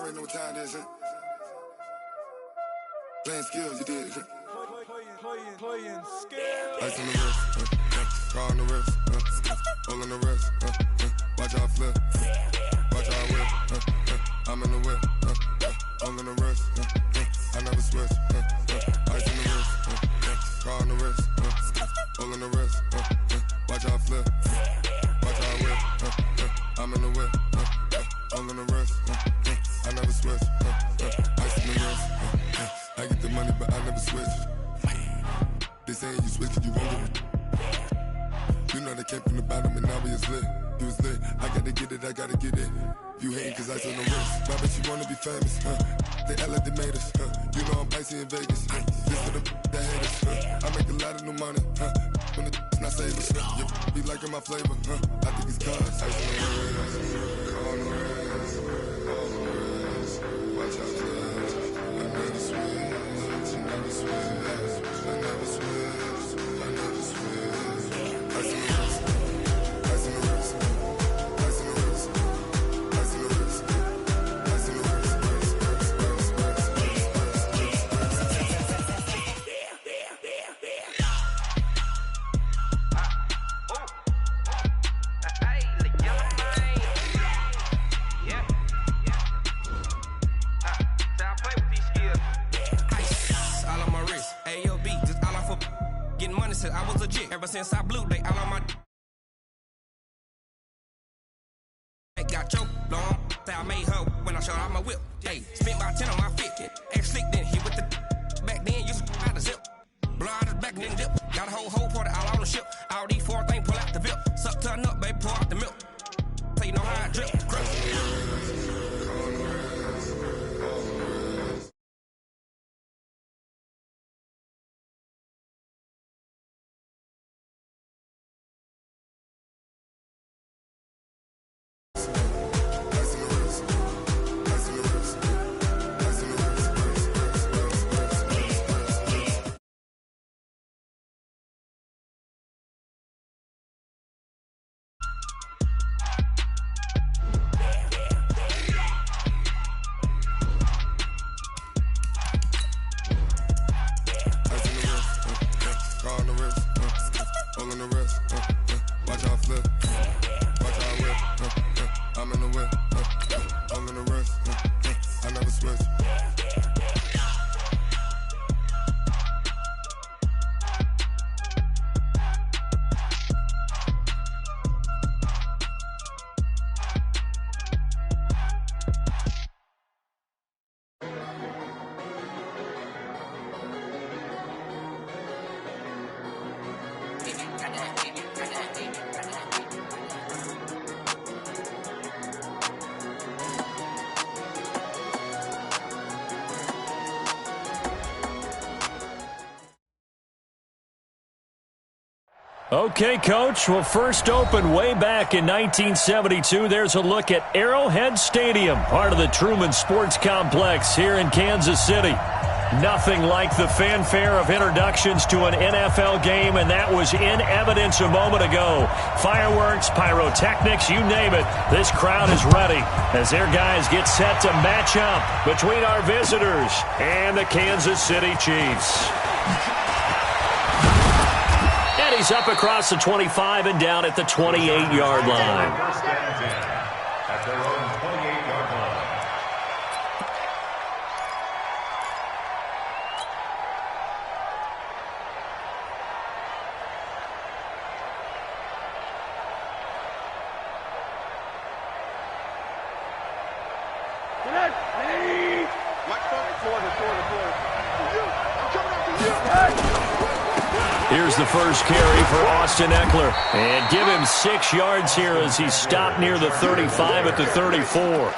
already know what time it is, huh? Playing skills, you did. Playing skills. Ice on the wrist, car on the wrist, hole on the wrist, watch how I flip, watch how I whip, I'm in the whip, hole on the wrist, I never switch, ice on the wrist, car on the wrist, hole on the wrist, watch how I flip, watch how I whip, I'm in the whip, hole on the wrist, I never switch, ice on the wrist, I get the money but I never switch. They saying you switch it, you won't get it. You know they came from the bottom and now we is lit. You was lit, I gotta get it, I gotta get it. You hating cause ice on the wrist. Why bet you wanna be famous, They act like they made us, You know I'm icy in Vegas, This for the that hate us, I make a lot of new money, When the not save us, You be liking my flavor, I think it's cause ice on the wrist, on the wrist, on the wrist. Watch out for us, I never switch, I never switch, I never switch, I never switch. Ice on the wrist, ice on the wrist, ice on the wrist, ice on the wrist, ice on the wrist, I was legit ever since I blew. They all on my got choked long. Say I made her when I showed out my whip. Hey, spent about 10 on my fit. Ex slick then hit with the back then used to out the zip. Blow out his back and then dip. Got a whole party all on the ship. All these 4 things pull out the VIP. Suck turn up, baby, pour out the milk. So you know how I drip. Okay, Coach. Well, first opened way back in 1972. There's a look at Arrowhead Stadium, part of the Truman Sports Complex here in Kansas City. Nothing like the fanfare of introductions to an NFL game, and that was in evidence a moment ago. Fireworks, pyrotechnics, you name it. This crowd is ready as their guys get set to match up between our visitors and the Kansas City Chiefs. And he's up across the 25 and down at the 28-yard line. At their own 28-yard line. Here's the first carry for Austin Eckler. And give him 6 yards here as he stopped near the 35 at the 34.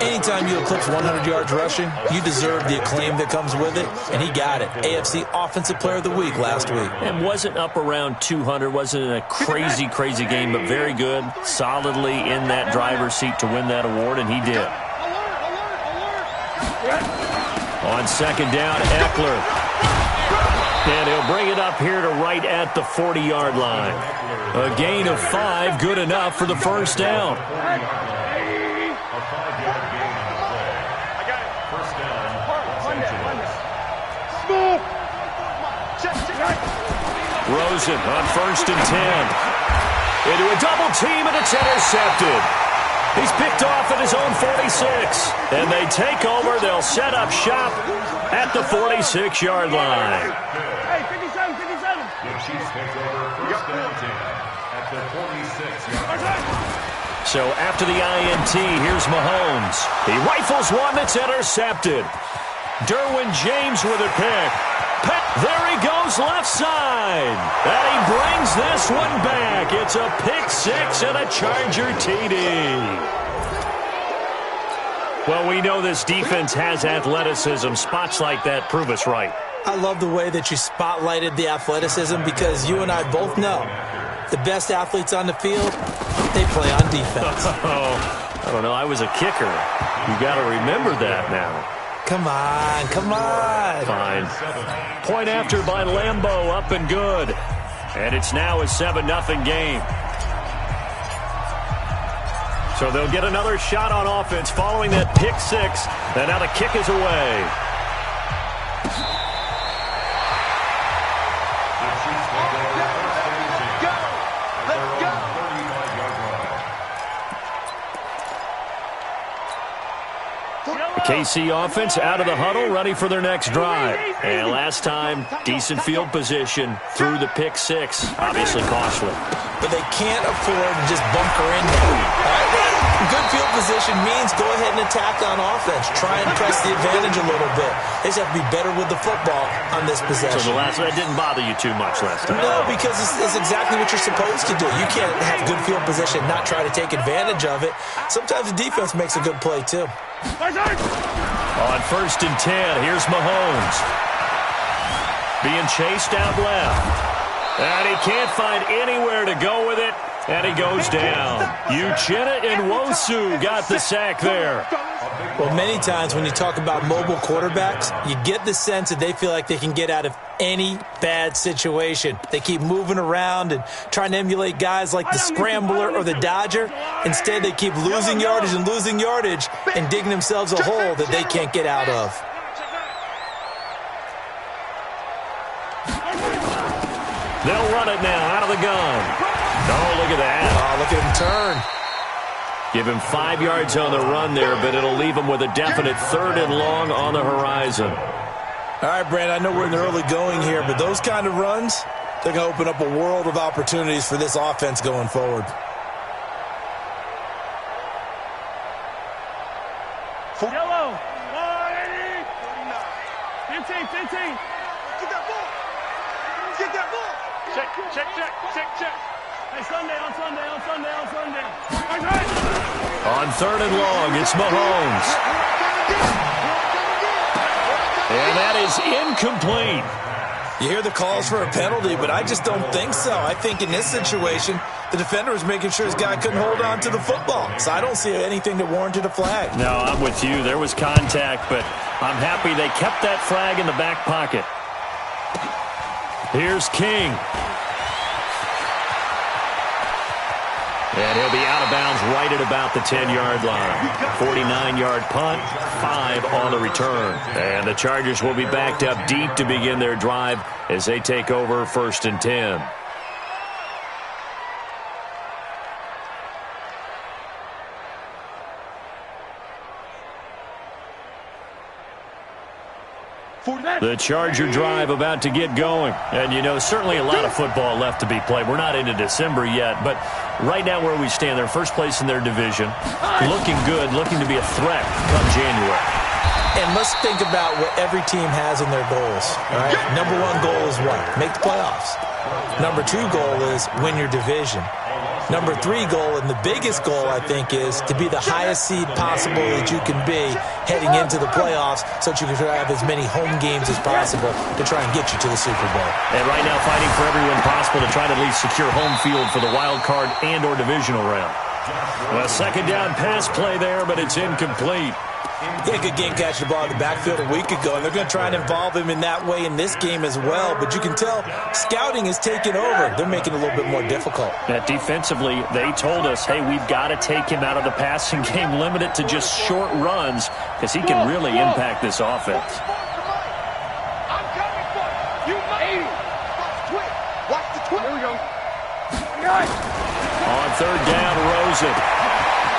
Anytime you eclipse 100 yards rushing, you deserve the acclaim that comes with it, and he got it. AFC Offensive Player of the Week last week. And wasn't up around 200, wasn't a crazy, crazy game, but very good, solidly in that driver's seat to win that award, and he did. On second down, Eckler. And he'll bring it up here to right at the 40-yard line. A gain of 5, good enough for the first down. A 5-yard gain on the play. Rosen on 1st and 10. Into a double team, and it's intercepted. He's picked off at his own 46. And they take over. They'll set up shop at the 46-yard line. Hey, 57. The Chiefs take over 1st and 10 at the 46-yard line. So after the INT, here's Mahomes. He rifles one that's intercepted. Derwin James with a pick. There he goes left side. And he brings this one back. It's a pick six and a Charger TD. Well, we know this defense has athleticism. Spots like that prove us right. I love the way that you spotlighted the athleticism because you and I both know the best athletes on the field, they play on defense. I don't know. I was a kicker. You got to remember that now. Come on. Fine. Point after by Lambeau, up and good. And it's now a 7-0 game. So they'll get another shot on offense following that pick six. And now the kick is away. KC offense out of the huddle, ready for their next drive. And last time, decent field position through the pick six. Obviously costly. But they can't afford to just bunker in there. Good field position means go ahead and attack on offense. Try and press the advantage a little bit. They just have to be better with the football on this possession. So that didn't bother you too much last time? No, because it's exactly what you're supposed to do. You can't have good field position and not try to take advantage of it. Sometimes the defense makes a good play, too. On 1st and 10, here's Mahomes. Being chased out left. And he can't find anywhere to go with it. And he goes down. Uchenna Nwosu got the sack there. Well, many times when you talk about mobile quarterbacks, you get the sense that they feel like they can get out of any bad situation. They keep moving around and trying to emulate guys like the Scrambler or the Dodger. Instead, they keep losing yardage and digging themselves a hole that they can't get out of. They'll run it now out of the gun. Oh, look at that. Oh, look at him turn. Give him 5 yards on the run there, but it'll leave him with a definite 3rd and long on the horizon. All right, Brandon, I know we're in the early going here, but those kind of runs, they're going to open up a world of opportunities for this offense going forward. Yellow. 15. Get that ball. Check. Hey, Sunday. On 3rd and long, it's Mahomes. And that is incomplete. You hear the calls for a penalty, but I just don't think so. I think in this situation, the defender was making sure his guy couldn't hold on to the football. So I don't see anything that warranted a flag. No, I'm with you. There was contact, but I'm happy they kept that flag in the back pocket. Here's King. And he'll be out of bounds right at about the 10-yard line. 49-yard punt, 5 on the return. And the Chargers will be backed up deep to begin their drive as they take over 1st and 10. The Charger drive about to get going. And, you know, certainly a lot of football left to be played. We're not into December yet, but right now where we stand, they're first place in their division. Looking good, looking to be a threat come January. And let's think about what every team has in their goals. All right? Number 1 goal is what? Make the playoffs. Number 2 goal is win your division. Number 3 goal, and the biggest goal, I think, is to be the highest seed possible that you can be heading into the playoffs so that you can have as many home games as possible to try and get you to the Super Bowl. And right now fighting for every win possible to try to at least secure home field for the wild card and or divisional round. A 2nd down pass play there, but it's incomplete. He had a good game catching the ball in the backfield a week ago, and they're going to try and involve him in that way in this game as well. But you can tell scouting is taking over. They're making it a little bit more difficult. Defensively, they told us, hey, we've got to take him out of the passing game, limit it to just short runs, because he can really impact this offense. I'm coming for you. You On third down, Rosen.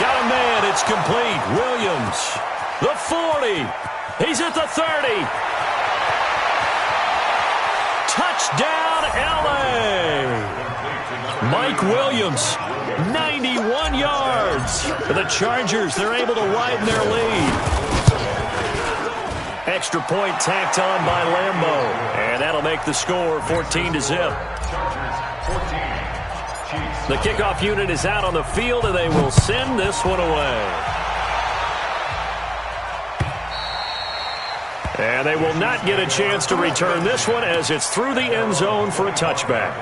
Got a man. It's complete. Williams. The 40. He's at the 30. Touchdown, L.A. Mike Williams, 91 yards. For the Chargers, they're able to widen their lead. Extra point tacked on by Lambeau. And that'll make the score 14-0. The kickoff unit is out on the field, and they will send this one away. And they will not get a chance to return this one as it's through the end zone for a touchback.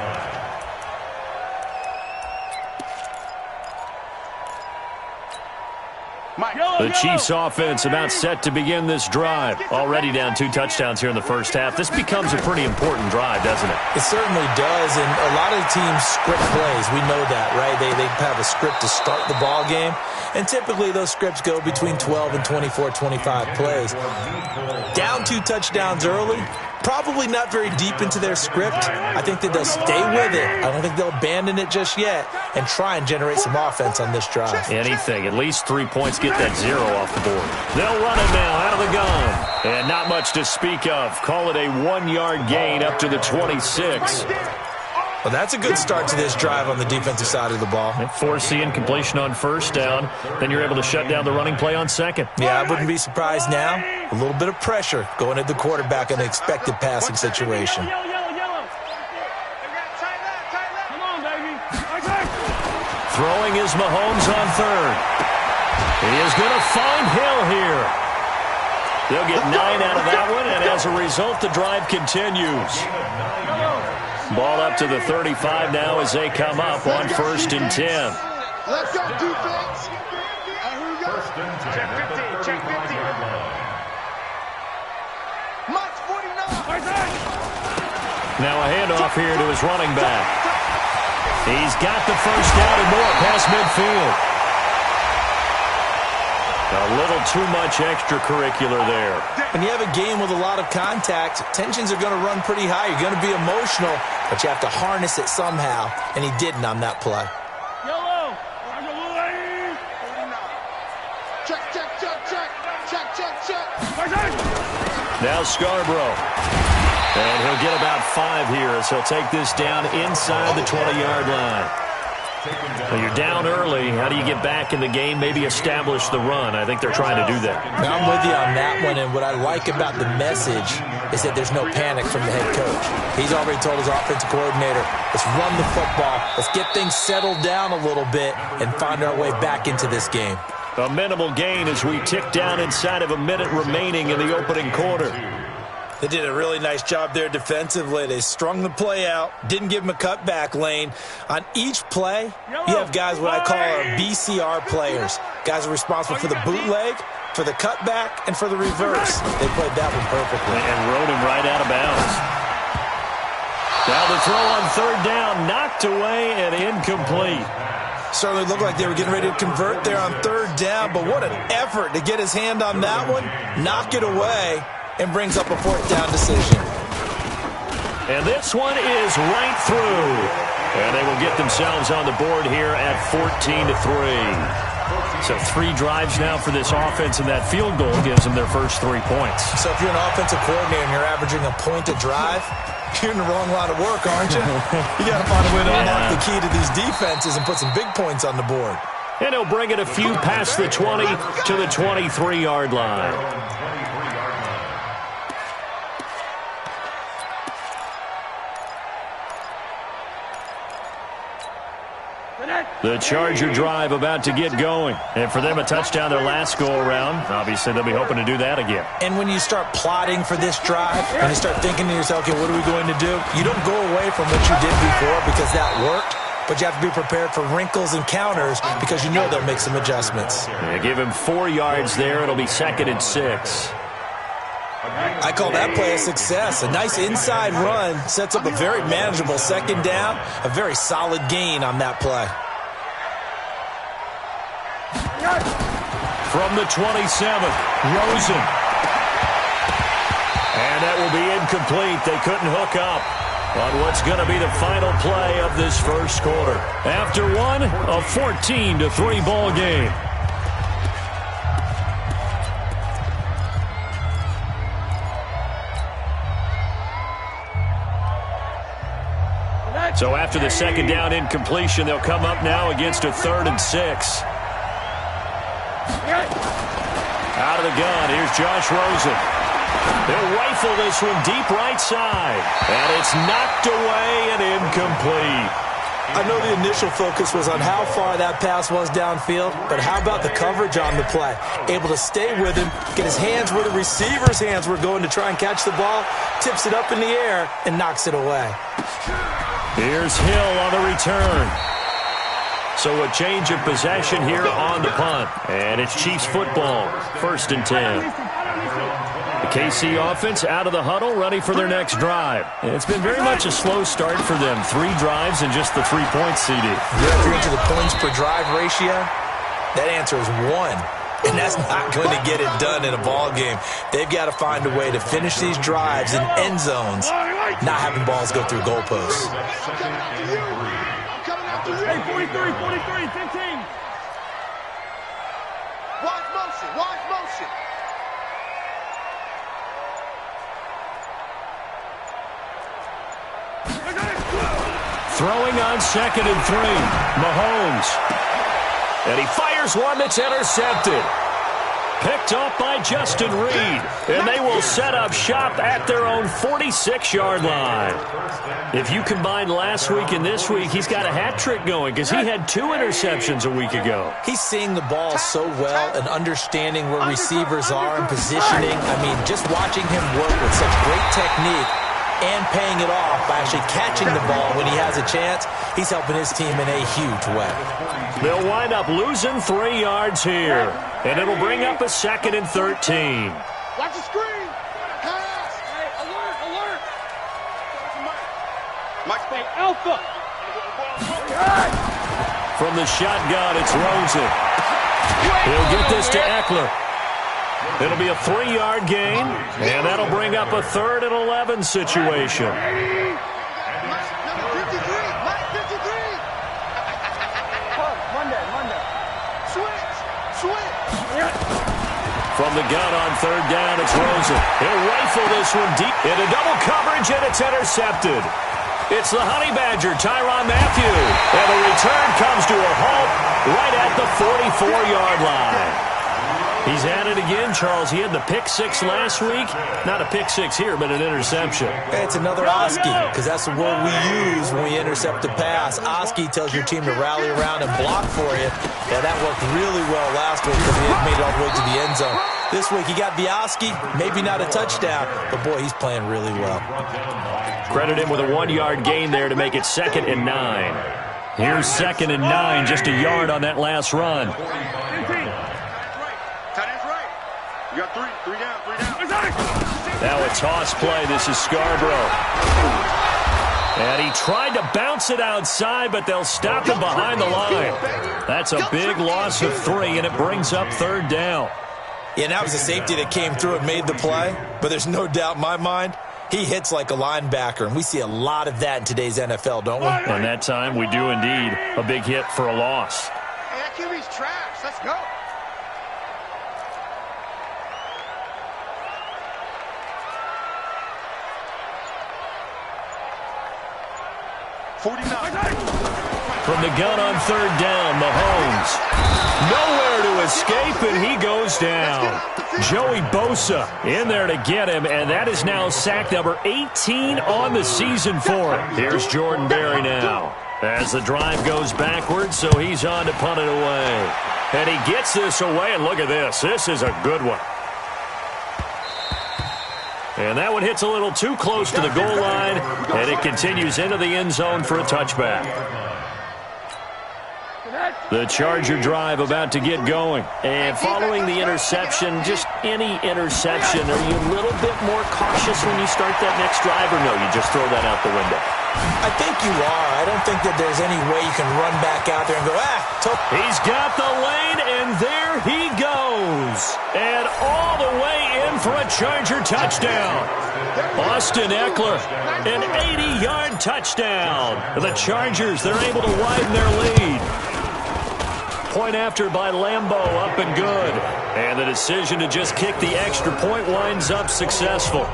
The Chiefs offense about set to begin this drive. Already down 2 touchdowns here in the first half. This becomes a pretty important drive, doesn't it? It certainly does, and a lot of teams script plays. We know that, right? They have a script to start the ball game, and typically those scripts go between 12 and 24, 25 plays. Down 2 touchdowns early, probably not very deep into their script. I think that they'll stay with it. I don't think they'll abandon it just yet and try and generate some offense on this drive. Anything. At least 3 points, get that 0 off the board. They'll run it now out of the gun. And not much to speak of. Call it a 1-yard gain up to the 26. Well, that's a good start to this drive on the defensive side of the ball. Forcing incompletion on first down. Then you're able to shut down the running play on second. Yeah, I wouldn't be surprised now. A little bit of pressure going at the quarterback in an expected passing situation. Throwing is Mahomes on third. He is going to find Hill here. They'll get 9 out of that one, and as a result, the drive continues. Ball up to the 35 now as they come up on 1st and 10. Let's go, defense. First and 10. Check 50. Check 50. March 49. Now a handoff here to his running back. He's got the first down and more past midfield. A little too much extracurricular there. When you have a game with a lot of contact, tensions are going to run pretty high. You're going to be emotional, but you have to harness it somehow, and he didn't on that play. Yellow. Check, check, check, check. Check, check, check. Now Scarborough. And he'll get about 5 here as he'll take this down inside the 20-yard line. Well, you're down early. How do you get back in the game? Maybe establish the run. I think they're trying to do that. Now, I'm with you on that one, and what I like about the message is that there's no panic from the head coach. He's already told his offensive coordinator, let's run the football, let's get things settled down a little bit and find our way back into this game. A minimal gain as we tick down inside of a minute remaining in the opening quarter. They did a really nice job there defensively. They strung the play out, didn't give him a cutback lane. On each play, you have guys what I call our BCR players. Guys are responsible for the bootleg, for the cutback, and for the reverse. They played that one perfectly. And rode him right out of bounds. Now the throw on third down, knocked away and incomplete. Certainly looked like they were getting ready to convert there on third down, but what an effort to get his hand on that one, knock it away, and brings up a 4th down decision. And this one is right through. And they will get themselves on the board here at 14-3. So 3 drives now for this offense, and that field goal gives them their first 3 points. So if you're an offensive coordinator and you're averaging a point a drive, you're in the wrong line of work, aren't you? You got to find a way to unlock the key to these defenses and put some big points on the board. And he'll bring it a few past the 20 to the 23-yard line. The Charger drive about to get going. And for them, a touchdown their last go-around. Obviously, they'll be hoping to do that again. And when you start plotting for this drive, and you start thinking to yourself, okay, what are we going to do? You don't go away from what you did before because that worked, but you have to be prepared for wrinkles and counters because you know they'll make some adjustments. Yeah, give him 4 yards there. It'll be 2nd and 6. I call that play a success. A nice inside run sets up a very manageable 2nd down, a very solid gain on that play. From the 27th, Rosen. And that will be incomplete. They couldn't hook up. on what's going to be the final play of this first quarter. After one, a 14-3 ball game. So after the second down incompletion, they'll come up now against a 3rd and 6. Out of the gun, here's Josh Rosen. They'll rifle this one deep right side. And it's knocked away and incomplete. I know the initial focus was on how far that pass was downfield, but how about the coverage on the play? Able to stay with him, get his hands where the receiver's hands were going to try and catch the ball, tips it up in the air, and knocks it away. Here's Hill on the return. So a change of possession here on the punt. And it's Chiefs football, 1st and 10. The KC offense out of the huddle, ready for their next drive. It's been very much a slow start for them. 3 drives and just the 3 points, CD. If you're into the points per drive ratio, that answer is 1. And that's not going to get it done in a ball game. They've got to find a way to finish these drives in end zones, not having balls go through goalposts. Hey, 43, 15. Watch motion, watch motion. Throwing on 2nd and 3. Mahomes. And he fires one that's intercepted. Picked off by Justin Reed. And they will set up shop at their own 46-yard line. If you combine last week and this week, he's got a hat trick going because he had 2 interceptions a week ago. He's seeing the ball so well and understanding where receivers are and positioning. I mean, just watching him work with such great technique and paying it off by actually catching the ball when he has a chance, he's helping his team in a huge way. They'll wind up losing 3 yards here, and it'll bring up a 2nd and 13. Watch the screen. Pass. Hey, alert. Mike, Hey, Alpha. From the shotgun, it's Rosen. He'll get this to Eckler. It'll be a 3-yard gain, and that'll bring up a 3rd and 11 situation. Number 53. Mike 53. Monday. Switch. From the gun on 3rd down, it's Rosen. He'll rifle this one deep into double coverage, and it's intercepted. It's the Honey Badger, Tyrann Mathieu. And the return comes to a halt right at the 44-yard line. He's at it again, Charles. He had the pick 6 last week. Not a pick 6 here, but an interception. It's another Oski, because that's the word we use when we intercept a pass. Oski tells your team to rally around and block for you. Yeah, that worked really well last week because he had made it all the way to the end zone. This week he got the Oski, maybe not a touchdown, but boy, he's playing really well. Credit him with a 1-yard gain there to make it 2nd and 9. Here's 2nd and 9, just a yard on that last run. You got 3 down. Now a toss play. This is Scarborough. And he tried to bounce it outside, but they'll stop him behind the line. That's a big loss of 3, and it brings up 3rd down. Yeah, and that was a safety that came through and made the play, but there's no doubt in my mind, he hits like a linebacker, and we see a lot of that in today's NFL, don't we? And that time we do indeed. A big hit for a loss. Hey, that QB's trash. Let's go. From the gun on 3rd down, Mahomes. Nowhere to escape, and he goes down. Joey Bosa in there to get him, and that is now sack number 18 on the season for him. Here's Jordan Berry now. As the drive goes backwards, so he's on to punt it away. And he gets this away, and look at this. This is a good one. And that one hits a little too close to the goal line, and it continues into the end zone for a touchback. The Charger drive about to get going. And following the interception, just any interception, are you a little bit more cautious when you start that next drive, or no, you just throw that out the window? I think you are. I don't think that there's any way you can run back out there and go, He's got the lane, and there he goes. And all the way in for a Charger touchdown. Austin Eckler, an 80-yard touchdown. The Chargers, they're able to widen their lead. Point after by Lambeau, up and good. And the decision to just kick the extra point winds up successful.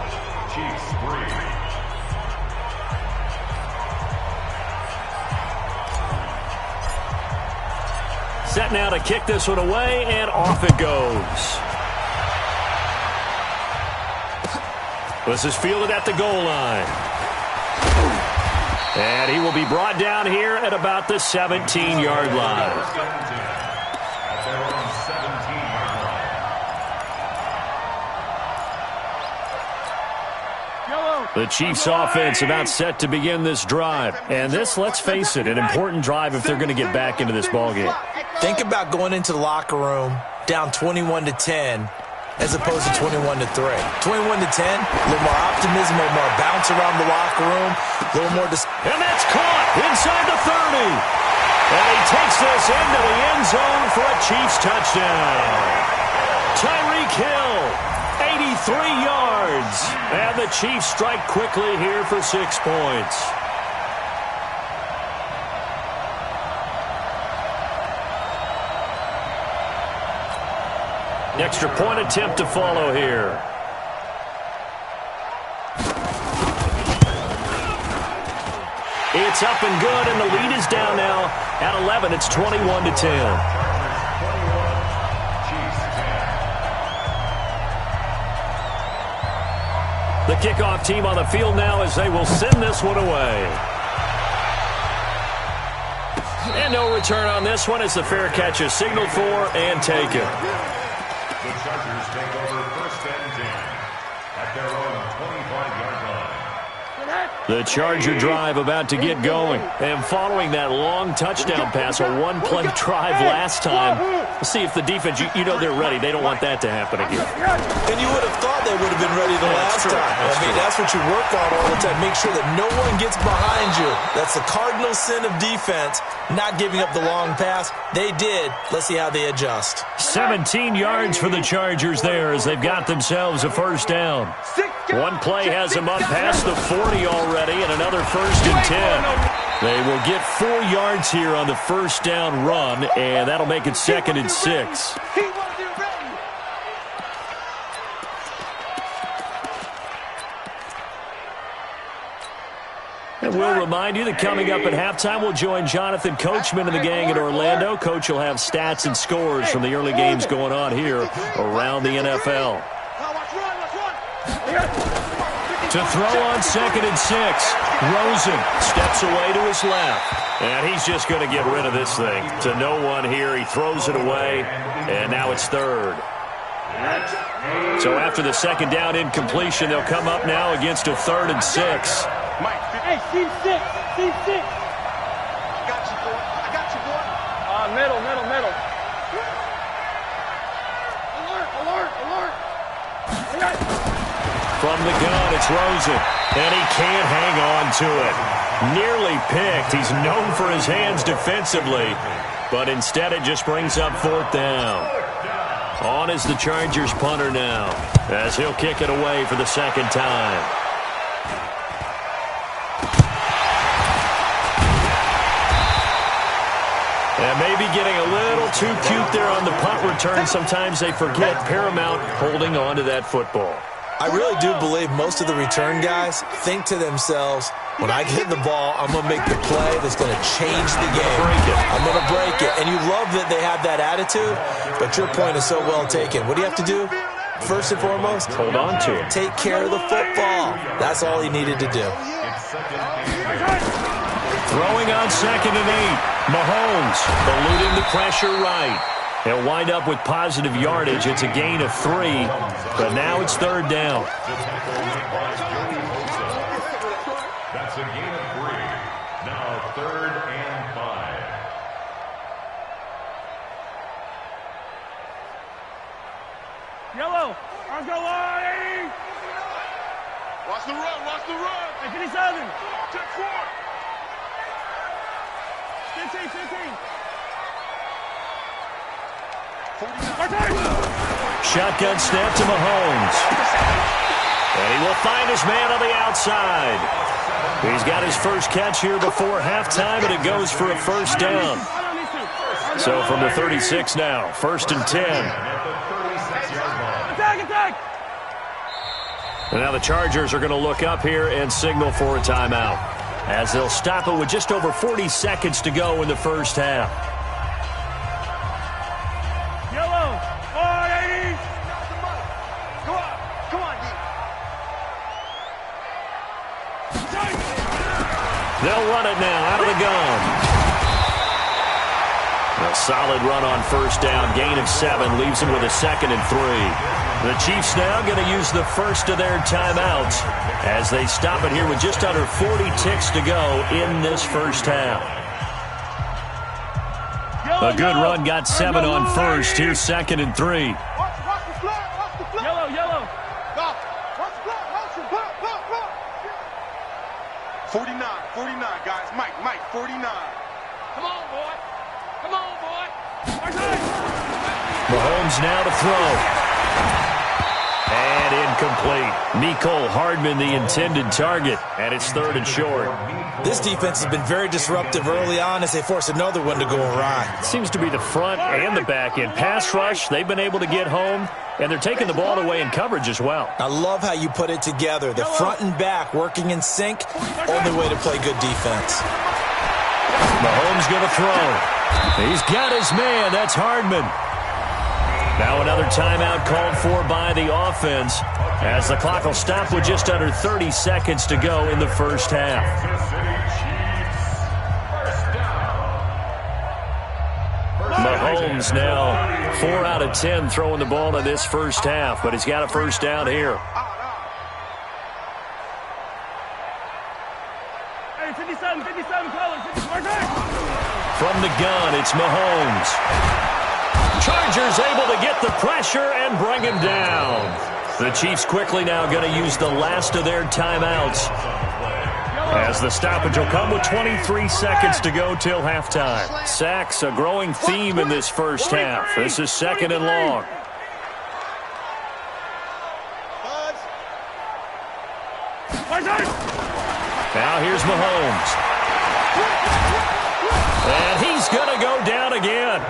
Set now to kick this one away, and off it goes. This is fielded at the goal line. And he will be brought down here at about the 17-yard line. The Chiefs offense about set to begin this drive. And this, let's face it, an important drive if they're going to get back into this ballgame. Think about going into the locker room down 21-10 as opposed to 21-3. 21-10, a little more optimism, a little more bounce around the locker room, a little more... And that's caught inside the 30. And he takes this into the end zone for a Chiefs touchdown. Tyreek Hill, 83 yards. And the Chiefs strike quickly here for 6 points. Extra point attempt to follow here. It's up and good, and the lead is down now at 11. It's 21-10. The kickoff team on the field now as they will send this one away. And no return on this one as the fair catch is signaled for and taken. The Chargers take over 1st and 10 at their own 25-yard line. The Charger drive about to get going. And following that long touchdown pass, a one-play drive last time, let's see if the defense, you know they're ready. They don't want that to happen again. And you would have thought they would have been ready the last time. That's what you work on all the time. Make sure that no one gets behind you. That's the cardinal sin of defense, not giving up the long pass. They did. Let's see how they adjust. 17 yards for the Chargers there as they've got themselves a first down. One play has them up past the 40 already, and another 1st and 10. They will get 4 yards here on the first down run, and that'll make it 2nd and 6. And we'll remind you that coming up at halftime, we'll join Jonathan Coachman and the gang in Orlando. Coach will have stats and scores from the early games going on here around the NFL. To throw on 2nd and 6. Rosen steps away to his left. And he's just going to get rid of this thing. To no one here. He throws it away. And now it's 3rd. So after the 2nd down incompletion, they'll come up now against a 3rd and 6. Hey, team 6. Team 6. I got you, boy. Middle. Alert. From the gun, it's Rosen, and he can't hang on to it. Nearly picked. He's known for his hands defensively, but instead it just brings up 4th down. On is the Chargers punter now, as he'll kick it away for the 2nd time. And maybe getting a little too cute there on the punt return. Sometimes they forget paramount holding on to that football. I really do believe most of the return guys think to themselves, when I get the ball, I'm going to make the play that's going to change the game. I'm going to break it. And you love that they have that attitude, but your point is so well taken. What do you have to do? First and foremost, hold on to it. Take care of the football. That's all he needed to do. Throwing on 2nd and 8. Mahomes eluding the pressure right. He'll wind up with positive yardage. It's a gain of 3, but now it's 3rd down. That's a gain of 3. Now 3rd and 5. Yellow. I'll go line. Watch the run. Hey, 57. Shotgun snap to Mahomes. And he will find his man on the outside. He's got his first catch here before halftime, and it goes for a first down. So from the 36 now, 1st and 10. And now the Chargers are going to look up here and signal for a timeout, as they'll stop it with just over 40 seconds to go in the first half. Yellow, 480. Come on, They'll run it now out of the gun. A solid run on first down. Gain of 7 leaves him with a 2nd and 3. The Chiefs now going to use the first of their timeouts as they stop it here with just under 40 ticks to go in this first half. A good run got 7 on first. Here's 2nd and 3. Watch the flag. Yellow. Watch the flag. 49, guys. Mike, 49. Come on, boy. Mahomes now to throw. And incomplete. Mecole Hardman, the intended target, and it's 3rd and short. This defense has been very disruptive early on as they force another one to go awry. Seems to be the front and the back end. Pass rush, they've been able to get home, and they're taking the ball away in coverage as well. I love how you put it together. The front and back working in sync, only way to play good defense. Mahomes going to throw. He's got his man. That's Hardman. Now another timeout called for by the offense as the clock will stop with just under 30 seconds to go in the first half. Mahomes now 4 out of 10 throwing the ball in this first half, but he's got a first down here. Hey, 57, colors. From the gun, it's Mahomes. Chargers able to get the pressure and bring him down. The Chiefs quickly now going to use the last of their timeouts as the stoppage will come with 23 seconds to go till halftime. Sacks, a growing theme in this first half. This is 2nd and long. Now here's Mahomes. And he's going to go down again.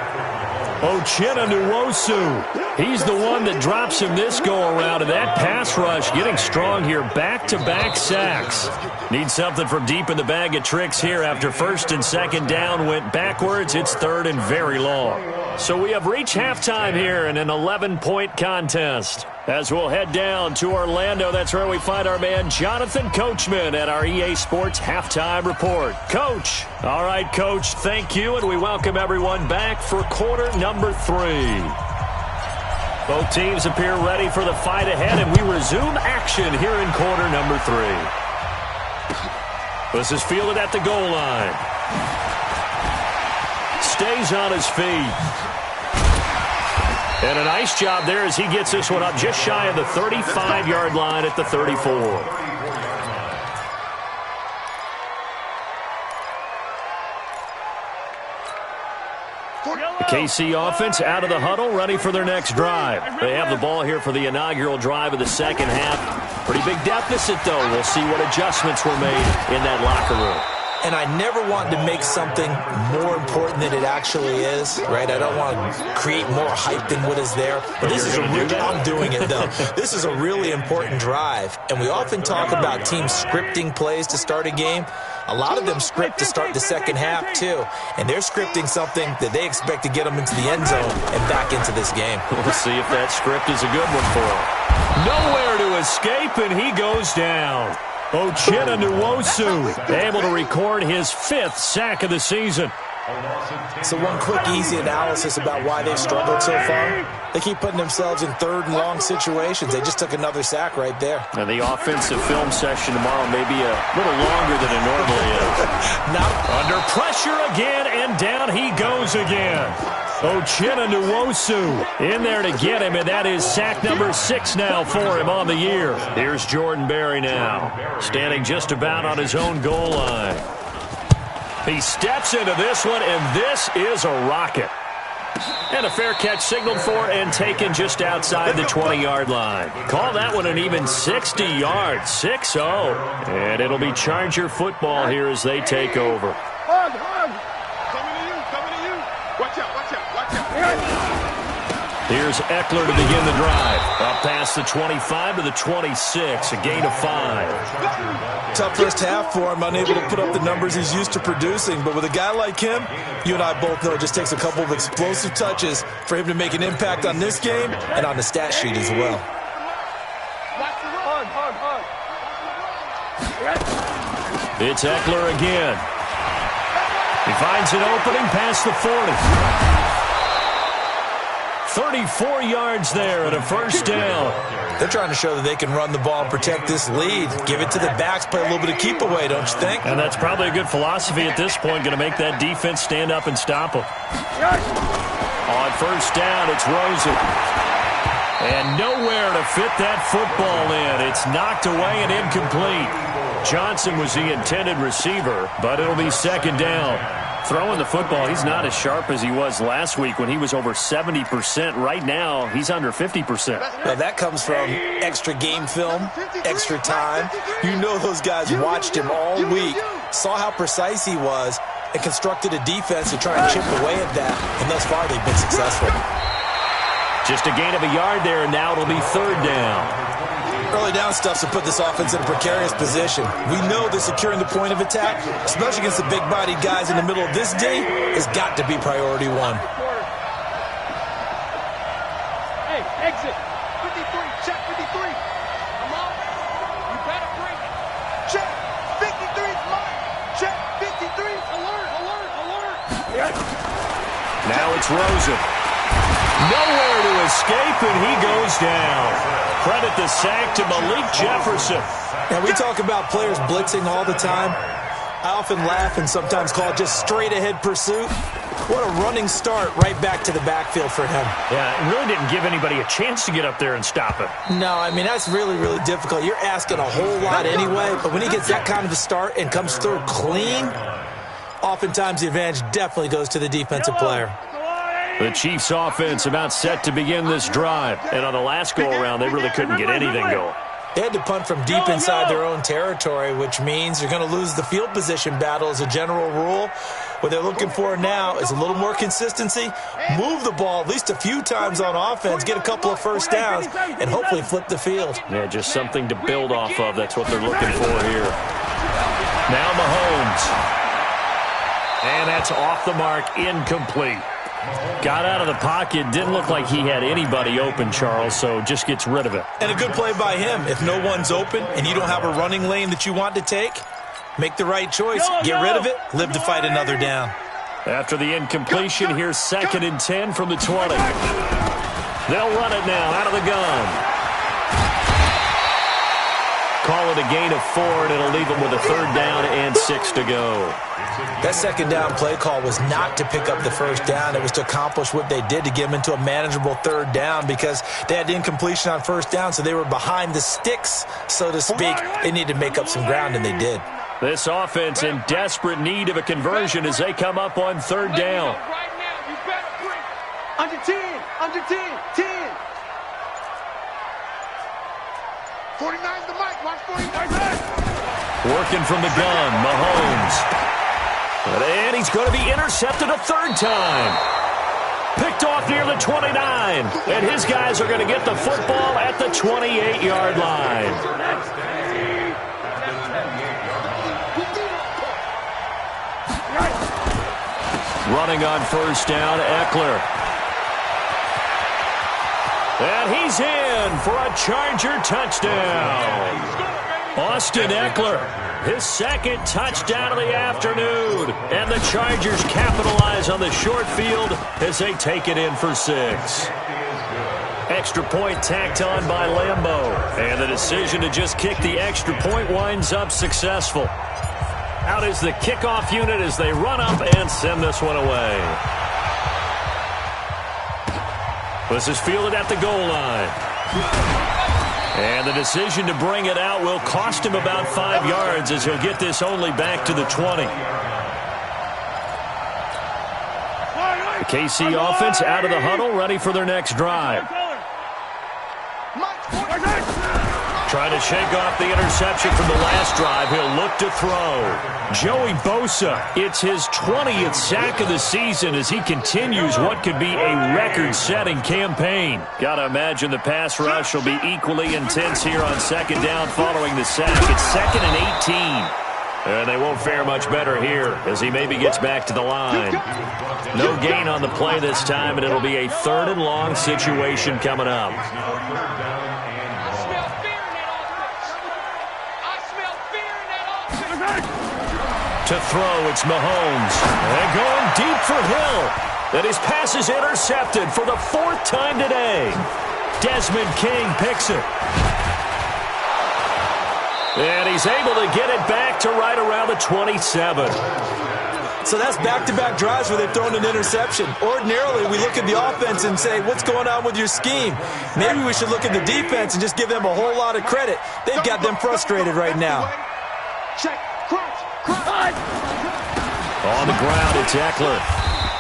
Nwosu. He's the one that drops him this go-around, and that pass rush getting strong here. Back-to-back sacks. Need something from deep in the bag of tricks here after 1st and 2nd down went backwards. It's 3rd and very long. So we have reached halftime here in an 11-point contest. As we'll head down to Orlando, that's where we find our man Jonathan Coachman at our EA Sports Halftime Report. Coach. All right, Coach, thank you, and we welcome everyone back for quarter number 3. Both teams appear ready for the fight ahead, and we resume action here in quarter number 3. This is fielded at the goal line. Stays on his feet. And a nice job there as he gets this one up just shy of the 35-yard line at the 34. The KC offense out of the huddle, ready for their next drive. They have the ball here for the inaugural drive of the second half. Pretty big deficit, though. We'll see what adjustments were made in that locker room. And I never want to make something more important than it actually is, right? I don't want to create more hype than what is there. But this is I'm doing it, though. This is a really important drive. And we often talk about teams scripting plays to start a game. A lot of them script to start the second half, too. And they're scripting something that they expect to get them into the end zone and back into this game. We'll see if that script is a good one for them. Nowhere to escape, and he goes down. Nwosu able to record his 5th sack of the season. So one quick, easy analysis about why they've struggled so far. They keep putting themselves in 3rd and long situations. They just took another sack right there. And the offensive film session tomorrow may be a little longer than it normally is. Under pressure again, and down he goes again. Nwosu in there to get him, and that is sack number 6 now for him on the year. Here's Jordan Berry now, standing just about on his own goal line. He steps into this one, and this is a rocket. And a fair catch signaled for and taken just outside the 20-yard line. Call that one an even 60 yards, 6-0. And it'll be Charger football here as they take over. Coming to you. Watch out. Here's Eckler to begin the drive. Up past the 25 to the 26, a gain of 5. Tough first half for him, unable to put up the numbers he's used to producing. But with a guy like him, you and I both know it just takes a couple of explosive touches for him to make an impact on this game and on the stat sheet as well. It's Eckler again. He finds an opening past the 40. 34 yards there and a first down. They're trying to show that they can run the ball and protect this lead. Give it to the backs, play a little bit of keep away, don't you think? And that's probably a good philosophy at this point, going to make that defense stand up and stop them. On first down, it's Rosen. And nowhere to fit that football in. It's knocked away and incomplete. Johnson was the intended receiver, but it'll be second down. Throwing the football, he's not as sharp as he was last week when he was over 70%. Right now, he's under 50%. Now, that comes from extra game film, extra time. You know those guys watched him all week, saw how precise he was, and constructed a defense to try and chip away at that. And thus far, they've been successful. Just a gain of a yard there, and now it'll be third down. Early down stuff to put this offense in a precarious position. We know that securing the point of attack, especially against the big-bodied guys in the middle of this day, has got to be priority one. Hey, exit. 53, check 53. Come on. You better bring it. Check. 53's mine. Check 53. Alert. Now it's Rosen. Nowhere to escape, and he goes down. Credit the sack to Malik Jefferson. Now, we talk about players blitzing all the time. I often laugh and sometimes call it just straight-ahead pursuit. What a running start right back to the backfield for him. Yeah, it really didn't give anybody a chance to get up there and stop him. No, I mean, that's really, really difficult. You're asking a whole lot anyway, but when he gets that kind of a start and comes through clean, oftentimes the advantage definitely goes to the defensive player. The Chiefs' offense about set to begin this drive. And on the last go-around, they really couldn't get anything going. They had to punt from deep inside their own territory, which means you're going to lose the field position battle as a general rule. What they're looking for now is a little more consistency, move the ball at least a few times on offense, get a couple of first downs, and hopefully flip the field. Yeah, just something to build off of. That's what they're looking for here. Now Mahomes. And that's off the mark, incomplete. Got out of the pocket, didn't look like he had anybody open, Charles, so just gets rid of it. And a good play by him. If no one's open and you don't have a running lane that you want to take, make the right choice. Get rid of it, live to fight another down. After the incompletion, here's 2nd and 10 from the 20. They'll run it now out of the gun. Call it a gain of 4, and it'll leave them with a third down and 6 to go. That second down play call was not to pick up the first down. It was to accomplish what they did to get them into a manageable third down because they had incompletion on first down, so they were behind the sticks, so to speak. They needed to make up some ground, and they did. This offense in desperate need of a conversion as they come up on third down. Under 10, under 10, 10. 49's the mic. Watch 49. Working from the gun, Mahomes. And he's going to be intercepted a third time. Picked off near the 29. And his guys are going to get the football at the 28-yard line. Running on first down, Eckler. And he's in for a Charger touchdown. Austin Eckler, his second touchdown of the afternoon. And the Chargers capitalize on the short field as they take it in for 6. Extra point tacked on by Lambeau. And the decision to just kick the extra point winds up successful. Out is the kickoff unit as they run up and send this one away. This is fielded at the goal line. And the decision to bring it out will cost him about 5 yards as he'll get this only back to the 20. The KC offense out of the huddle, ready for their next drive. Trying to shake off the interception from the last drive. He'll look to throw. Joey Bosa, it's his 20th sack of the season as he continues what could be a record-setting campaign. Got to imagine the pass rush will be equally intense here on second down following the sack. It's 2nd and 18. And they won't fare much better here as he maybe gets back to the line. No gain on the play this time, and it'll be a 3rd and long situation coming up. To throw, it's Mahomes. And going deep for Hill. And his pass is intercepted for the 4th time today. Desmond King picks it. And he's able to get it back to right around the 27. So that's back-to-back drives where they've thrown an interception. Ordinarily, we look at the offense and say, what's going on with your scheme? Maybe we should look at the defense and just give them a whole lot of credit. They've got them frustrated right now. Check. Crunch. On the ground, it's Eckler.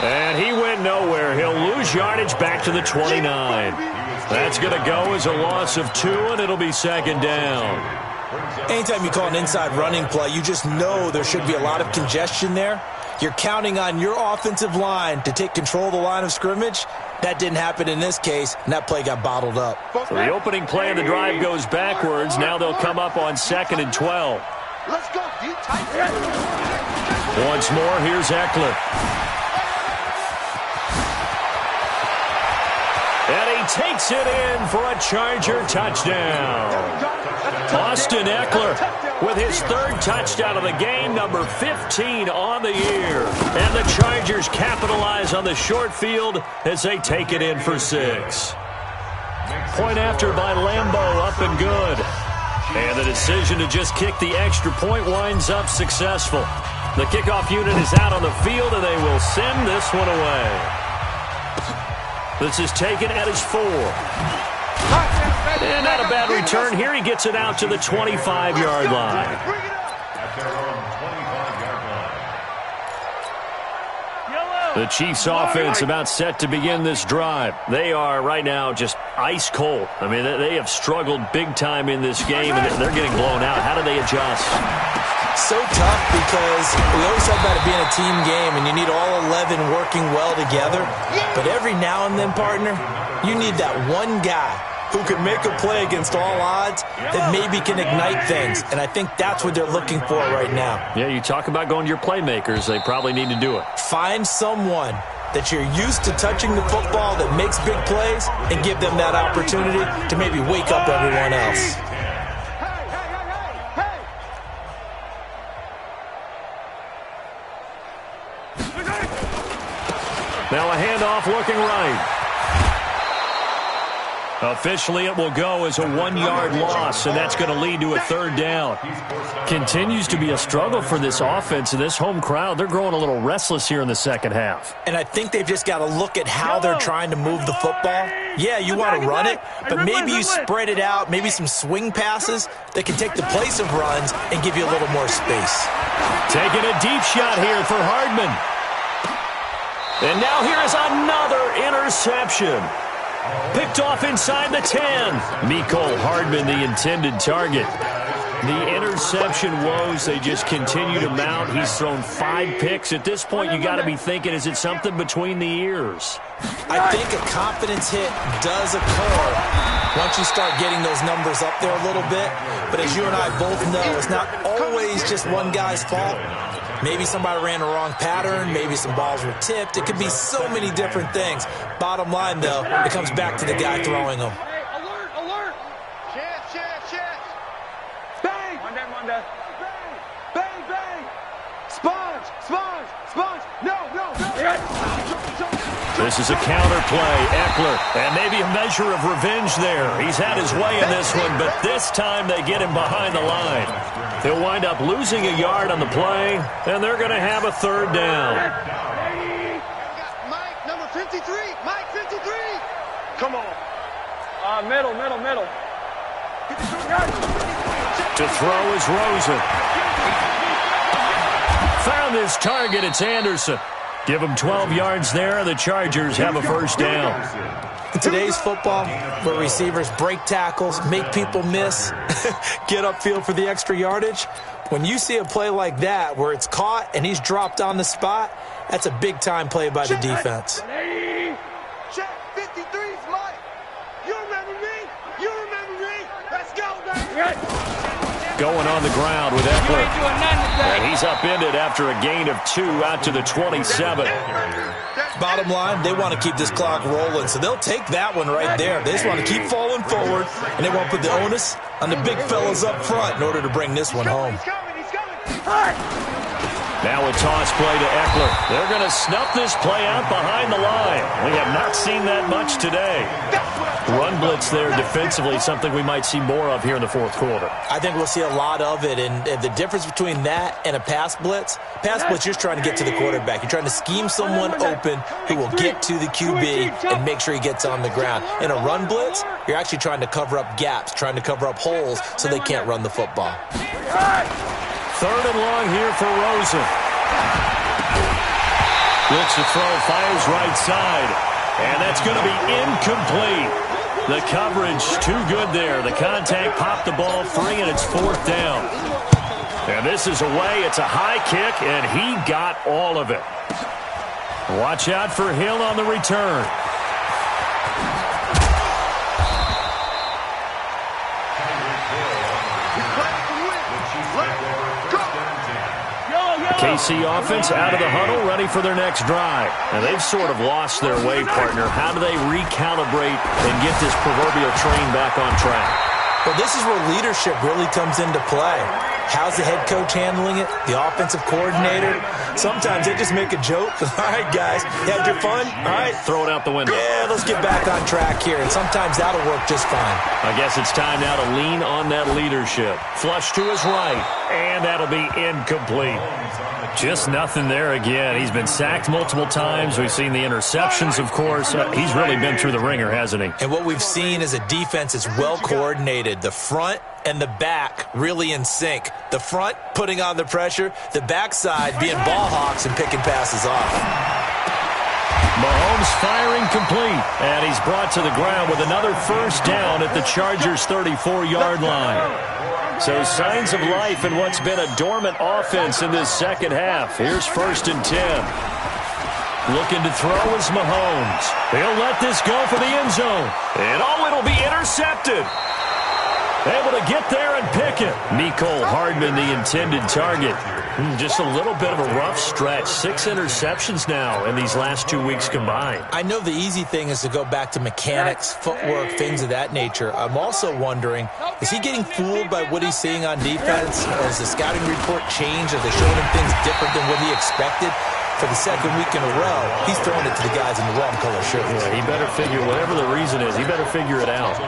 And he went nowhere. He'll lose yardage back to the 29. That's going to go as a loss of 2, and it'll be 2nd down. Anytime you call an inside running play, you just know there should be a lot of congestion there. You're counting on your offensive line to take control of the line of scrimmage. That didn't happen in this case, and that play got bottled up. So the opening play of the drive goes backwards. Now they'll come up on 2nd and 12. Let's go, dude. Once more, here's Eckler. And he takes it in for a Charger touchdown. Austin Eckler with his 3rd touchdown of the game, number 15 on the year. And the Chargers capitalize on the short field as they take it in for 6. Point after by Lambeau, up and good. And the decision to just kick the extra point winds up successful. The kickoff unit is out on the field, and they will send this one away. This is taken at his 4. And not a bad return here. He gets it out to the 25-yard line. At their own 25-yard line. The Chiefs offense about set to begin this drive. They are right now just ice cold. I mean, they have struggled big time in this game, and they're getting blown out. How do they adjust? So tough because we always talk about it being a team game, and you need all 11 working well together. But every now and then, partner, you need that one guy who can make a play against all odds that maybe can ignite things. And I think that's what they're looking for right now. Yeah, you talk about going to your playmakers. They probably need to do it. Find someone that you're used to touching the football that makes big plays and give them that opportunity to maybe wake up everyone else. Now a handoff looking right. Officially, it will go as a 1-yard loss, and that's going to lead to a 3rd down. Continues to be a struggle for this offense and this home crowd. They're growing a little restless here in the second half. And I think they've just got to look at how they're trying to move the football. Yeah, you want to run it, but maybe you spread it out, maybe some swing passes that can take the place of runs and give you a little more space. Taking a deep shot here for Hardman. And now here is another interception. Picked off inside the 10. Mecole Hardman, the intended target. The interception woes, they just continue to mount. He's thrown 5 picks. At this point, you got to be thinking, is it something between the ears? I think a confidence hit does occur once you start getting those numbers up there a little bit. But as you and I both know, it's not always just one guy's fault. Maybe somebody ran the wrong pattern. Maybe some balls were tipped. It could be so many different things. Bottom line, though, it comes back to the guy throwing them. Hey, alert! Chance! Bang! One day. Bang! Sponge! No! This is a counter play. Eckler, and maybe a measure of revenge there. He's had his way in this one, but this time they get him behind the line. He'll wind up losing a yard on the play, and they're going to have a 3rd down. Mike, number 53. Mike, 53. Middle. To throw is Rosen. Found his target. It's Anderson. Give him 12 yards there. The Chargers have a first down. In today's football, where receivers break tackles, make people miss, get upfield for the extra yardage, when you see a play like that where it's caught and he's dropped on the spot, that's a big-time play by the defense. Check, 53's Mike. You remember me? Let's go, baby. Going on the ground with Eckler. And he's upended after a gain of 2 out to the 27. Bottom line, they want to keep this clock rolling, so they'll take that one right there. They just want to keep falling forward, and they won't put the onus on the big fellas up front in order to bring this one home. He's coming. Now a toss play to Eckler. They're going to snuff this play out behind the line. We have not seen that much today. Run blitz there defensively, something we might see more of here in the fourth quarter. I think we'll see a lot of it, and the difference between that and a pass blitz, you're just trying to get to the quarterback. You're trying to scheme someone open who will get to the QB and make sure he gets on the ground. In a run blitz, you're actually trying to cover up gaps, trying to cover up holes so they can't run the football. 3rd and long here for Rosen. Looks to throw, fires right side. And that's going to be incomplete. The coverage too good there. The contact popped the ball free, and it's 4th down. And this is away. It's a high kick, and he got all of it. Watch out for Hill on the return. KC offense out of the huddle, ready for their next drive. And they've sort of lost their way, partner. How do they recalibrate and get this proverbial train back on track? Well, this is where leadership really comes into play. How's the head coach handling it? The offensive coordinator? Sometimes they just make a joke. All right, guys, you had your fun? All right. Throw it out the window. Yeah, let's get back on track here. And sometimes that'll work just fine. I guess it's time now to lean on that leadership. Flush to his right, and that'll be incomplete. Just nothing there again. He's been sacked multiple times. We've seen the interceptions, of course. He's really been through the ringer, hasn't he? And what we've seen is a defense that's well coordinated. The front and the back really in sync. The front putting on the pressure, the backside being ball hawks and picking passes off. Mahomes firing complete, and he's brought to the ground with another first down at the Chargers' 34-yard line. So signs of life in what's been a dormant offense in this second half. Here's 1st and 10. Looking to throw is Mahomes. He'll let this go for the end zone. And it'll be intercepted. Able to get there and pick it. Mecole Hardman, the intended target. Just a little bit of a rough stretch. 6 interceptions now in these last 2 weeks combined. I know the easy thing is to go back to mechanics, footwork, things of that nature. I'm also wondering, is he getting fooled by what he's seeing on defense? Has the scouting report changed? Are they showing him things different than what he expected? For the second week in a row, he's throwing it to the guys in the wrong color shirts. Yeah, he better figure, whatever the reason is, he better figure it out.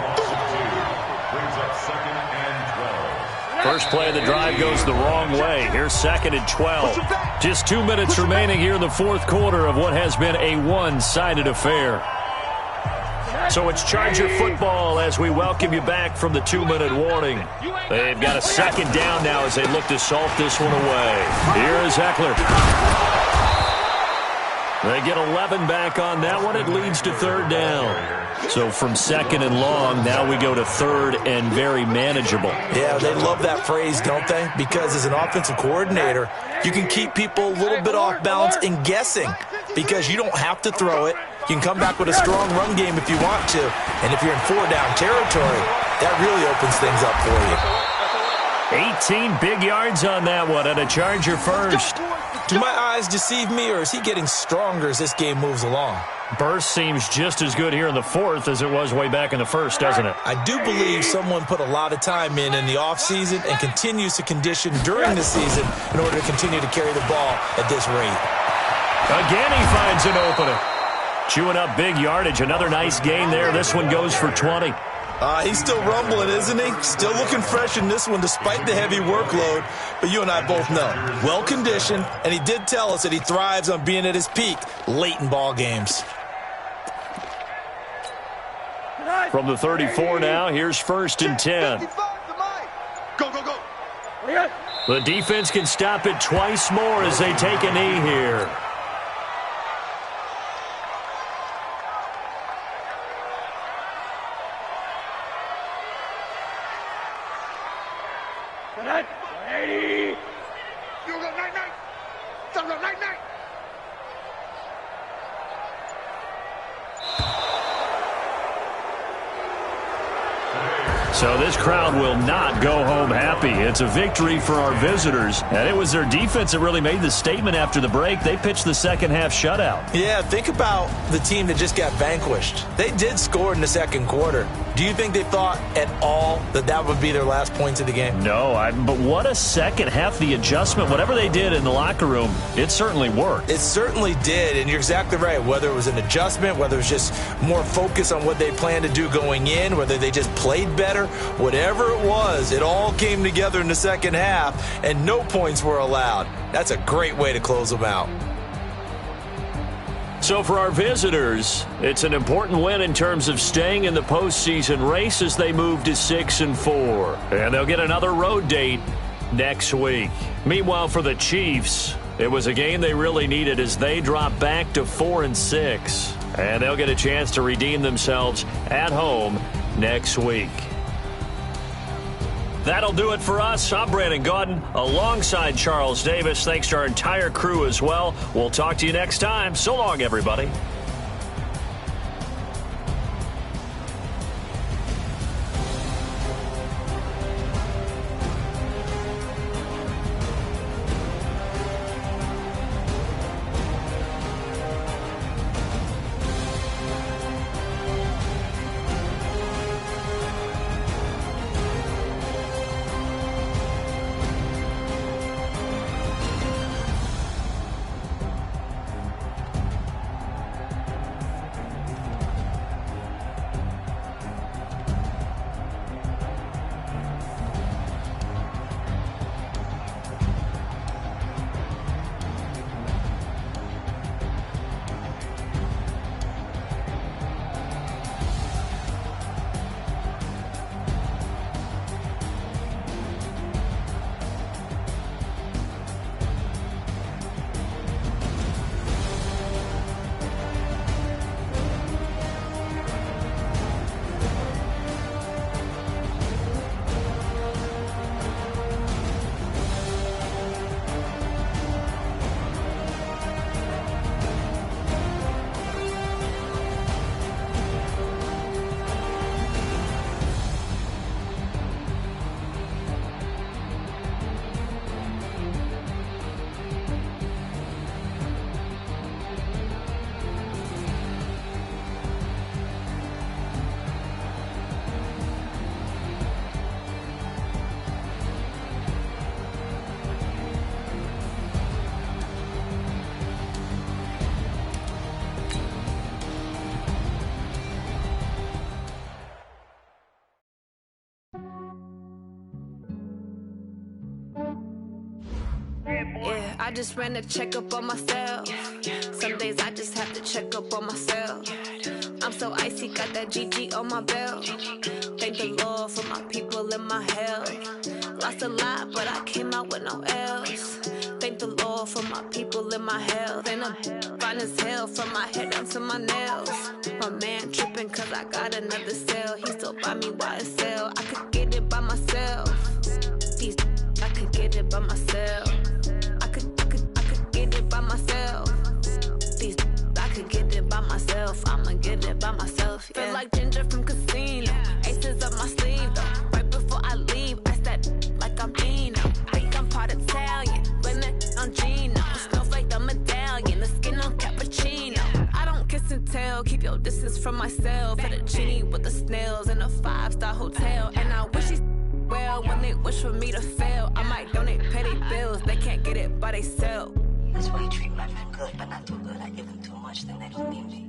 First play of the drive goes the wrong way. Here's 2nd and 12. Just 2 minutes remaining here in the fourth quarter of what has been a one-sided affair. So it's Charger football as we welcome you back from the 2-minute warning. They've got a 2nd down now as they look to salt this one away. Here is Eckler. They get 11 back on that one. It leads to 3rd down. So from 2nd and long, now we go to 3rd and very manageable. Yeah, they love that phrase, don't they? Because as an offensive coordinator, you can keep people a little bit off balance and guessing because you don't have to throw it. You can come back with a strong run game if you want to. And if you're in 4-down territory, that really opens things up for you. 18 big yards on that one and a Charger first. Do my eyes deceive me, or is he getting stronger as this game moves along? Burst seems just as good here in the fourth as it was way back in the first, doesn't it? I do believe someone put a lot of time in the offseason and continues to condition during the season in order to continue to carry the ball at this rate. Again, he finds an opening. Chewing up big yardage. Another nice gain there. This one goes for 20. He's still rumbling, isn't he? Still looking fresh in this one despite the heavy workload. But you and I both know, well-conditioned, and he did tell us that he thrives on being at his peak late in ball games. From the 34 now, here's 1st and 10. Go, go, go. The defense can stop it twice more as they take a knee here. So this crowd will not go home happy. It's a victory for our visitors, and it was their defense that really made the statement after the break. They pitched the second half shutout. Yeah, think about the team that just got vanquished. They did score in the second quarter. Do you think they thought at all that that would be their last points of the game? No, but what a second half. The adjustment, whatever they did in the locker room, it certainly worked. It certainly did, and you're exactly right. Whether it was an adjustment, whether it was just more focus on what they planned to do going in, whether they just played better, whatever it was, it all came together in the second half, and no points were allowed. That's a great way to close them out. So for our visitors, it's an important win in terms of staying in the postseason race as they move to 6-4. And they'll get another road date next week. Meanwhile, for the Chiefs, it was a game they really needed as they drop back to 4-6. And they'll get a chance to redeem themselves at home next week. That'll do it for us. I'm Brandon Gaudin alongside Charles Davis. Thanks to our entire crew as well. We'll talk to you next time. So long, everybody. Yeah, I just ran a checkup on myself. Some days I just have to check up on myself. I'm so icy, got that GG on my belt. Thank the Lord for my people and my health. Lost a lot, but I came out with no L's. Thank the Lord for my people and my health. And I'm fine as hell from my head down to my nails. My man tripping cause I got another cell. He still buy me YSL. I could get it by myself. These I could get it by myself. I could get it by myself. These I could get it by myself. I'ma get it by myself. Yeah. Feel like Ginger from Casino. Aces up my sleeve though. Right before I leave, I start like I'm Dino. Think I'm part Italian, blend it on Gino. Snowflake the medallion, the skin on cappuccino. I don't kiss and tell, keep your distance from myself. Fettuccine with the snails in a 5-star hotel. And I wish he's well when they wish for me to fail. I might donate petty bills, they can't get it by themselves. That's why you treat my friend good, but not too good. I give them too much, then they don't need me.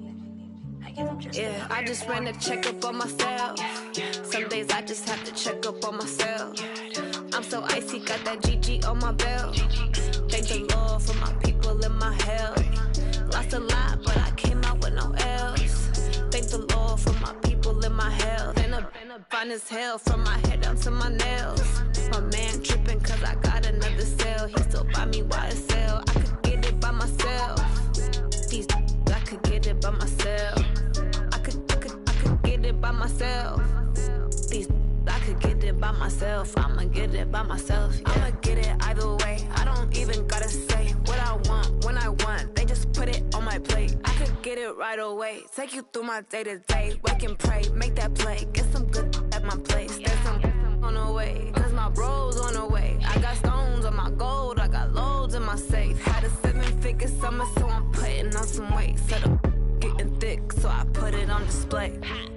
I give them just yeah, I just ran a checkup on myself. Some days I just have to check up on myself. I'm so icy, got that GG on my belt. Thank the Lord for my people and my health. Lost a lot, but I came out with no L's. Thank the Lord for my people and my health. Fine as hell from my head down to my nails. My man tripping cause I got another sale. He still buy me YSL. I could get it by myself. These I could get it by myself. I could get it by myself. These I could get it by myself. I'ma get it by myself. Yeah. I'ma get it either way. I don't even gotta say what I want when I want. They just put it on my plate. I could get it right away. Take you through my day to day. Wake and pray, make that play. Get some good at my place. There's some on the way. Cause my bro's on the way. I got stones on my gold. I got loads in my safe. Had a 7-figure summer, so I'm putting on some weight. Set up getting thick, so I put it on display.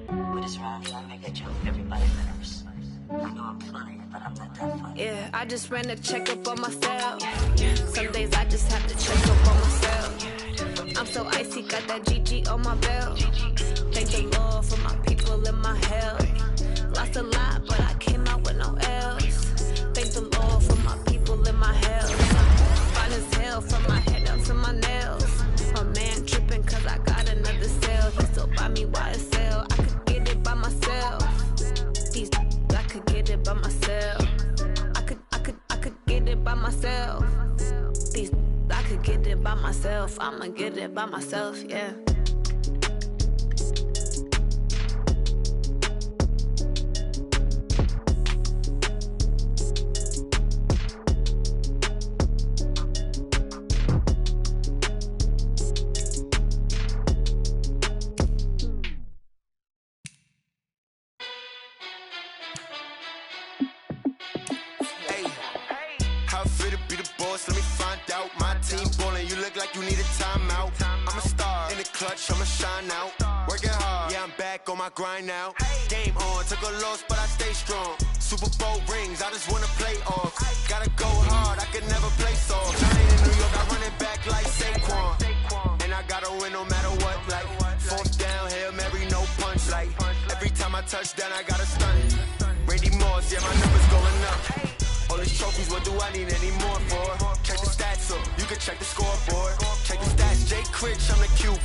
What is wrong? Trying to make a joke. Everybody nervous. I know I'm funny, but I'm not that funny. Yeah, I just ran a checkup on myself. Some days I just have to check up on myself. I'm so icy, got that GG on my belt. Thank the Lord for my people in my health. Lost a lot, but I came out with no L's. Thank the Lord for my people in my health. Fine as hell from my head down to my nails. My man tripping cause I got another sale. He still buy me YSL. I could get it by myself. These I could get it by myself. I could get it by myself. These I could get it by myself. I'ma get it by myself, yeah. Let me find out. My team ballin', you look like you need a timeout. I'm a star in the clutch, I'ma shine out. Working hard, yeah, I'm back on my grind now. Game on, took a loss, but I stay strong. Super Bowl rings, I just wanna play off. Gotta go hard, I can never play soft. Giant in New York, I run it back like Saquon. And I gotta win no matter what, like fourth down, Hail Mary, no punch. Like every time I touch down, I gotta stun. Randy Moss, yeah, my numbers going up. All these trophies, what do I need any more for? Check the stats up, you can check the scoreboard. Check the stats, Jay Critch, I'm the QB.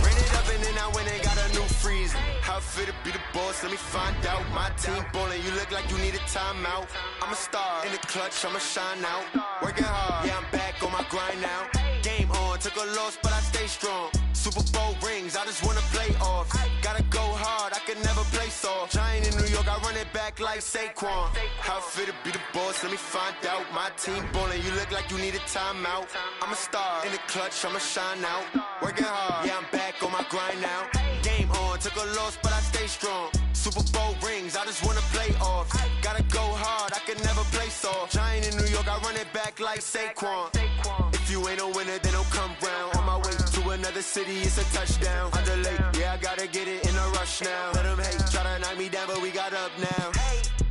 Ran it up and then I went and got a new freeze. How fit to be the boss, let me find out. My team ballin', you look like you need a timeout. I'm a star in the clutch, I'ma shine out. Working hard, yeah, I'm back on my grind now. Game on, took a loss, but I stay strong. Super Bowl rings, I just wanna play off. Gotta go hard, I can never play soft. Giant in New York, I run it back like Saquon. How fit to be the boss, let me find out. My team ballin', you look like you need a timeout. I'm a star in the clutch, I'ma shine out. Working hard, yeah, I'm back on my grind now. Game on, took a loss, but I stay strong. Super Bowl rings, I just wanna play off. Gotta go hard, I can never play soft. Giant in New York, I run it back like Saquon. If you ain't a winner, then don't come round. On my way to another city, it's a touchdown. I delay, yeah, I gotta get it in a rush now. Let them hate, try to knock me down, but we got up now.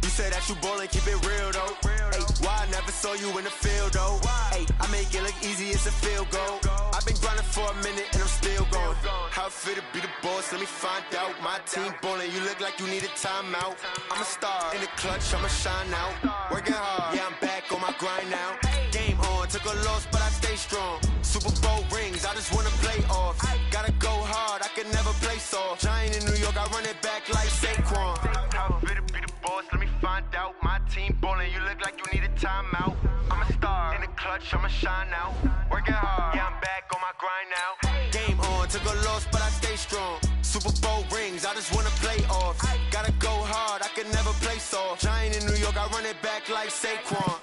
You say that you ballin', keep it real though. Ay, why I never saw you in the field though? Ay, I make it look easy, it's a field goal. I've been grinding for a minute and I'm still going. How fit to be the boss, let me find out. My team ballin', you look like you need a timeout. I'm a star in the clutch, I'ma shine out. Working hard, yeah, I'm back on my grind now. Game on, took a loss, but I stay strong. Super Bowl rings, I just wanna play off. Gotta go hard, I can never play soft. Giant in New York, I run it back like Saquon. How fit to be the boss, let me find out. My team ballin', you look like you need a timeout. I'm a star in the clutch, I'ma shine out. Working hard, yeah, I'm back on my grind now. Game on, took a loss, but I stay strong. Super Bowl rings, I just wanna play off. Gotta go hard, I can never play soft. Giant in New York, I run it back like Saquon.